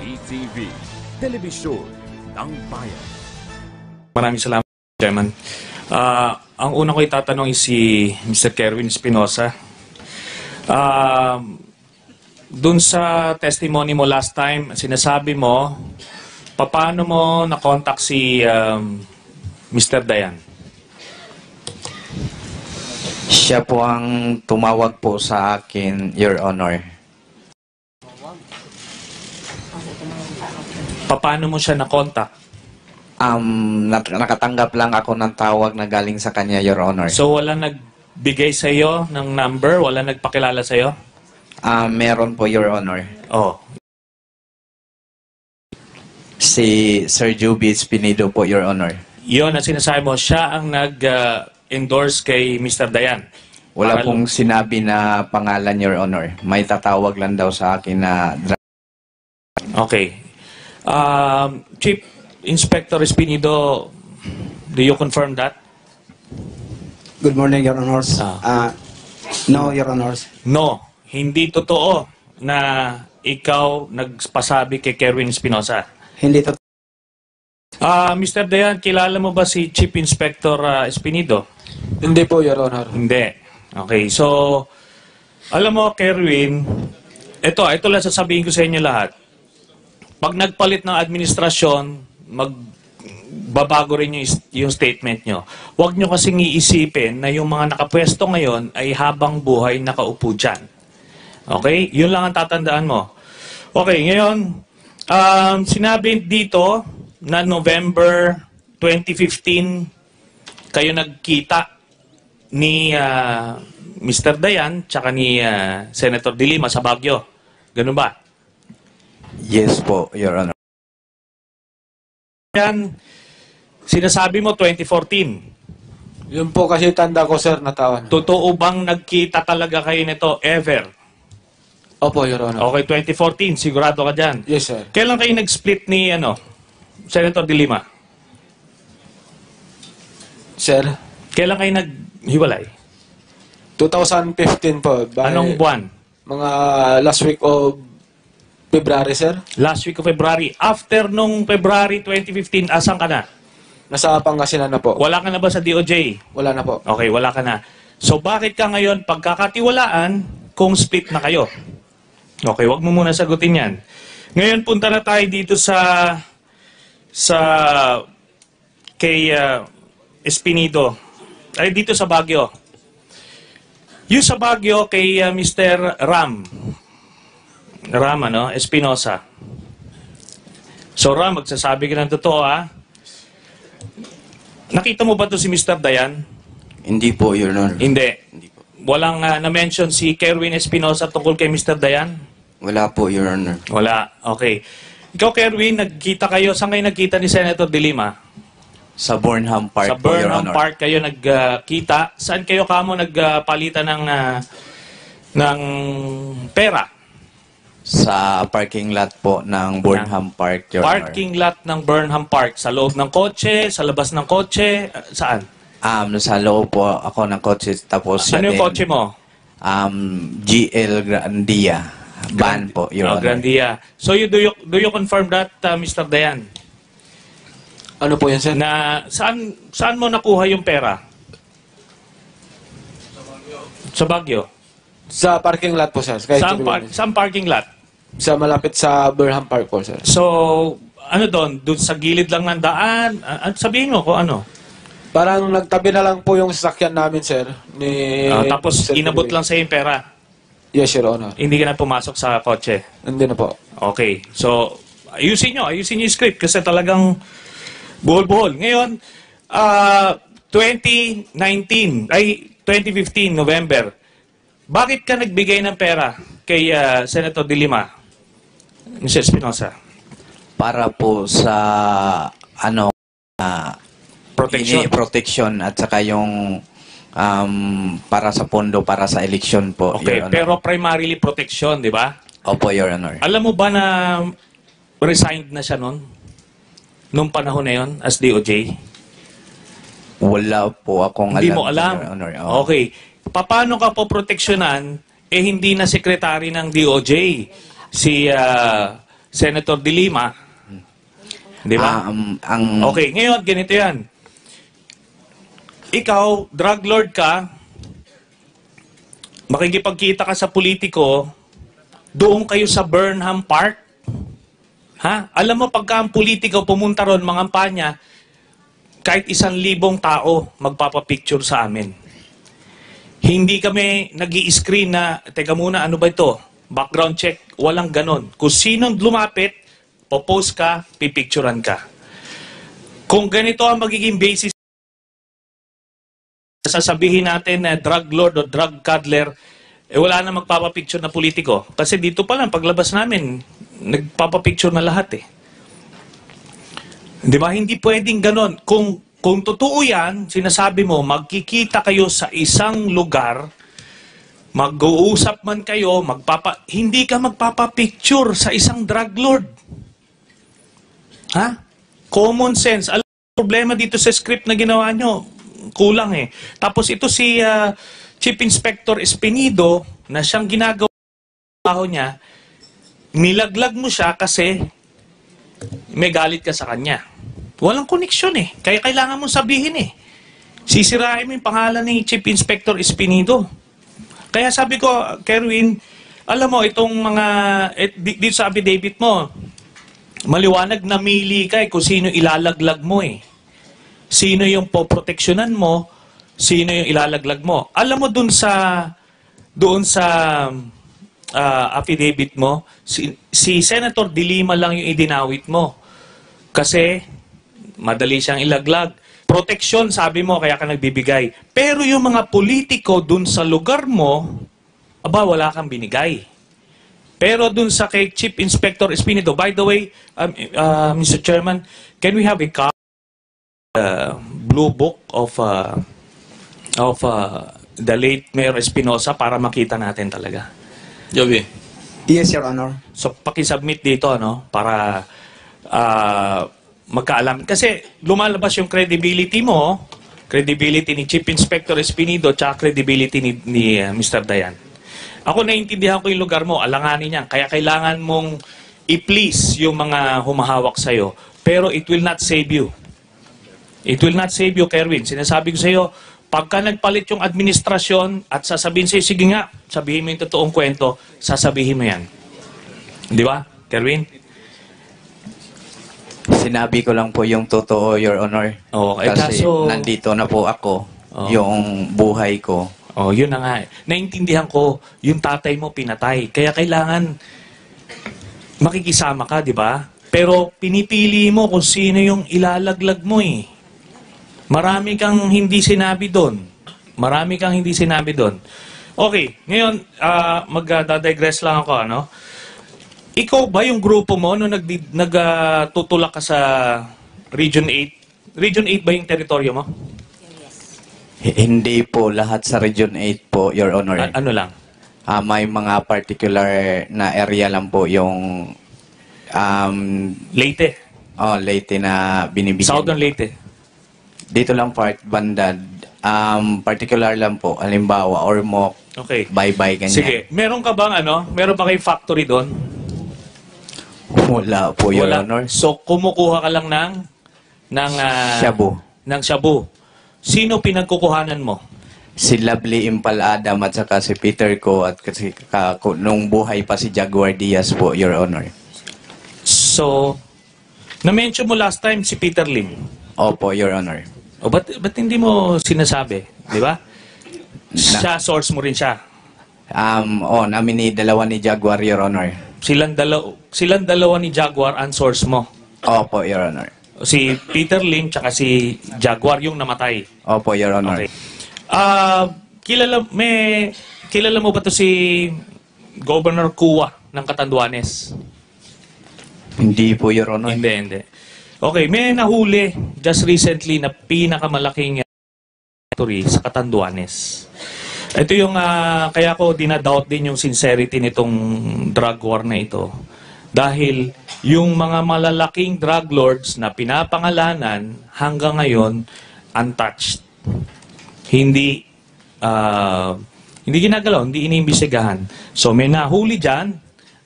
PTV, Telebisyon ng Bayan. Maraming salamat, Chairman. Ang una ko itatanong is si Mr. Kerwin Espinosa. Dun sa testimony mo last time, sinasabi mo, paano mo na-contact si Mr. Dayan? Siya po ang tumawag po sa akin, Your Honor. Paano mo siya na-contact? Nakatanggap lang ako ng tawag na galing sa kanya, Your Honor. So wala nagbigay sa iyo ng number? Wala nagpakilala sa iyo? Meron po, Your Honor. Oh. Si Sir Juby Espinido po, Your Honor. Yun ang sinasabi mo, siya ang nag-endorse kay Mr. Dayan. Wala pong sinabi na pangalan, Your Honor. May tatawag lang daw sa akin na... Okay. Chief Inspector Espinido, do you confirm that? Good morning, Your Honors. No, Your Honors. No, hindi totoo na ikaw nagpasabi kay Kerwin Espinosa. Hindi totoo. Mr. Dayan, kilala mo ba si Chief Inspector Espinido? Hindi po, Your Honor. Hindi. Okay, so, alam mo, Kerwin, ito lang sasabihin ko sa inyo lahat. Pag nagpalit ng administrasyon, magbabago rin yung statement nyo. Huwag nyo kasing iisipin na yung mga nakapwesto ngayon ay habang buhay nakaupo dyan. Okay? Yun lang ang tatandaan mo. Okay, ngayon, sinabi dito na November 2015, kayo nagkita ni Mr. Dayan tsaka ni Senator De Lima sa Baguio. Ganun ba? Yes po, Your Honor. Yan, sinasabi mo 2014. Yun po kasi tanda ko, sir, natawan. Totoo bang nagkita talaga kayo nito ever? Opo, Your Honor. Okay, 2014, sigurado ka dyan. Yes, sir. Kailan kayo nag-split ni Senator De Lima? Sir? Kailan kayo naghiwalay? 2015 po. Anong buwan? Mga last week of February, sir. Last week of February. After nung February 2015, asan ka na? Nasa Pangasinan na po. Wala ka na ba sa DOJ? Wala na po. Okay, wala ka na. So bakit ka ngayon pagkakatiwalaan kung split na kayo? Okay, wag mo muna sagutin yan. Ngayon punta na tayo dito sa kay Espinido. Ay dito sa Baguio. Yung sa Baguio kay Mr. Ram, Espinosa. So Ram, magsasabi ka ng totoo, ha? Nakita mo ba to si Mr. Dayan? Hindi po, Your Honor. Hindi. Hindi po. Walang na-mention si Kerwin Espinosa tungkol kay Mr. Dayan? Wala po, Your Honor. Wala. Okay. Ikaw, Kerwin, nagkita kayo. Saan kayo nagkita ni Senator De Lima? Sa Burnham Park Sa po, Your Burnham Honor. Park kayo nagkita. Saan kayo kamo nagpalitan ng pera? Sa parking lot po ng Burnham Park, Your Honor. Parking lot ng Burnham Park. Sa loob ng kotse, sa labas ng kotse, saan? Sa loob po ako ng kotse. Tapos Ano yung kotse mo? GL Grandia. Van po, Your Honor. Grandia. So do you confirm that, Mr. Dayan? Ano po yan, sir? Na saan mo nakuha yung pera? Sa Baguio. Sa parking lot po, sir. Saan parking lot? Sa malapit sa Burnham Park po, sir. So, ano doon? Doon sa gilid lang ng daan? Sabihin mo kung ano. Parang nagtabi na lang po yung sasakyan namin, sir. Tapos Sir inabot Kerwin. lang sa yung pera. Yes, Your Honor. Hindi ka na pumasok sa kotse. Hindi na po. Okay. So, ayusin nyo yung script kasi talagang buhol-buhol. Ngayon, 2015, November, bakit ka nagbigay ng pera kay Senator De Lima, Mr. Espinosa? Para po sa protection at saka yung para sa pondo para sa eleksyon po, Okay, Your Honor. pero primarily protection, di ba? Opo, Your Honor. Alam mo ba na resigned na siya noon? Nung panahon na yon as DOJ? Wala po akong Hindi alam. mo alam? Your Honor. Okay. Paano ka po proteksyonan hindi na sekretary ng DOJ si Senator De Lima. Di ba? Okay, ngayon, ganito yan. Ikaw, drug lord ka, makikipagkita ka sa politiko, doon kayo sa Burnham Park. Ha? Alam mo, pagka ang politiko pumunta ron, mangampanya, kahit 1,000 tao magpapapicture sa amin. Hindi kami nag-i-screen na, teka muna, ano ba ito? Background check, walang ganon. Kung sinong lumapit, popost ka, pipicturean ka. Kung ganito ang magiging basis, sasabihin natin na drug lord o drug cuddler, wala na magpapapicture na politiko. Kasi dito pa lang, paglabas namin, nagpapapicture na lahat eh. Di ba? Hindi pwedeng ganon. Kung totoo yan, sinasabi mo, magkikita kayo sa isang lugar, mag-uusap man kayo, hindi ka magpapapicture sa isang drug lord. Ha? Common sense. Alam mo, problema dito sa script na ginawa nyo, kulang eh. Tapos ito si Chief Inspector Espinido, na siyang ginagawa niya, nilaglag mo siya kasi may galit ka sa kanya. Walang koneksyon eh. Kaya kailangan mong sabihin eh. Sisirain mo yung pangalan ni Chief Inspector Espinido. Kaya sabi ko, Kerwin, alam mo, itong mga, dito sa affidavit mo, maliwanag, namili ka eh kung sino ilalaglag mo eh. Sino yung poproteksyonan mo, sino yung ilalaglag mo. Alam mo doon sa affidavit mo, si Senator De Lima lang yung idinawit mo. Kasi madali siyang ilaglag. Proteksyon, sabi mo, kaya ka nagbibigay. Pero yung mga politiko doon sa lugar mo, wala kang binigay. Pero doon sa kay Chief Inspector Espinido, by the way, Mr. Chairman, can we have a copy? Blue book of the late Mayor Espinosa para makita natin talaga. Joby. Yes, Your Honor. So pakisubmit dito para magkaalam. Kasi lumalabas yung credibility mo, credibility ni Chief Inspector Espinido, tsaka credibility ni Mr. Dayan. Ako naiintindihan ko yung lugar mo, alanganin yan. Kaya kailangan mong i-please yung mga humahawak sa'yo. Pero it will not save you. It will not save you, Kerwin. Sinasabi ko sa iyo, pagka nagpalit yung administrasyon at sasabihin sa'yo, sige nga, sabihin mo yung totoong kwento, sasabihin mo yan. Di ba, Kerwin? Sinabi ko lang po yung totoo, Your Honor. Kasi nandito na po ako, yung buhay ko. Yun na nga. Naintindihan ko, yung tatay mo pinatay. Kaya kailangan makikisama ka, di ba? Pero pinipili mo kung sino yung ilalaglag mo eh. Marami kang hindi sinabi doon. Okay, ngayon, magdadigress lang ako, ano? Ikaw ba yung grupo mo nung nagtutulak ka sa Region 8? Region 8 ba yung teritoryo mo? Hindi po lahat sa Region 8 po, Your Honor. Ano lang? May mga particular na area lang po yung Leyte? Leyte na binibigyan. Southern Leyte? Dito lang part, banda. Particular lang po, halimbawa, Ormoc, okay. Bye-bye, ganyan. Sige, meron ka bang meron ba kayong factory doon? Wala po, Your Honor. So, kumukuha ka lang ng Shabu. Ng shabu. Sino pinagkukuhanan mo? Si Lovely Impal Adam at saka si Peter ko at kasi nung buhay pa si Jaguar Diaz po, Your Honor. So, na-mention mo last time si Peter Lim. Opo, Your Honor. Ba't hindi mo sinasabi? Di ba? Siya, source mo rin siya. Namin dalawa ni Jaguar, Your Honor. Silang dalawa ni Jaguar ang source mo. Opo, Your Honor. Si Peter Lim tsaka si Jaguar yung namatay. Opo, Your Honor. Okay. Kilala mo ba to si Governor Kua ng Catanduanes? Hindi po, Your Honor. Hindi. Okay, may nahuli just recently na pinakamalaking factory sa Catanduanes. Ito yung, kaya ko dinadoubt din yung sincerity nitong drug war na ito. Dahil yung mga malalaking drug lords na pinapangalanan hanggang ngayon, untouched. Hindi ginagalaw, hindi iniimbestigahan. So may nahuli dyan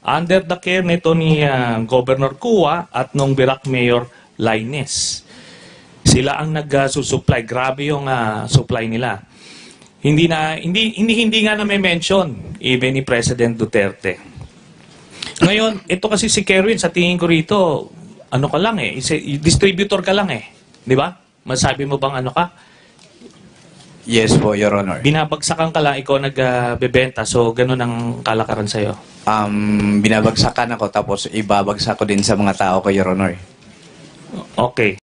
under the care nito ni Governor Kua at nung Virac Mayor Lainez. Sila ang nag-susupply. Grabe yung supply nila. Hindi nga na may mention even ni President Duterte. Ngayon, ito kasi si Kerwin, sa tingin ko rito, ano ka lang distributor ka lang Di ba? Masabi mo bang ano ka? Yes po, Your Honor. Binabagsakan ka lang, ikaw nagbebenta, so ganun ang kalakaran sa'yo. Binabagsakan ako tapos ibabagsak ko din sa mga tao ko, Your Honor. Okay.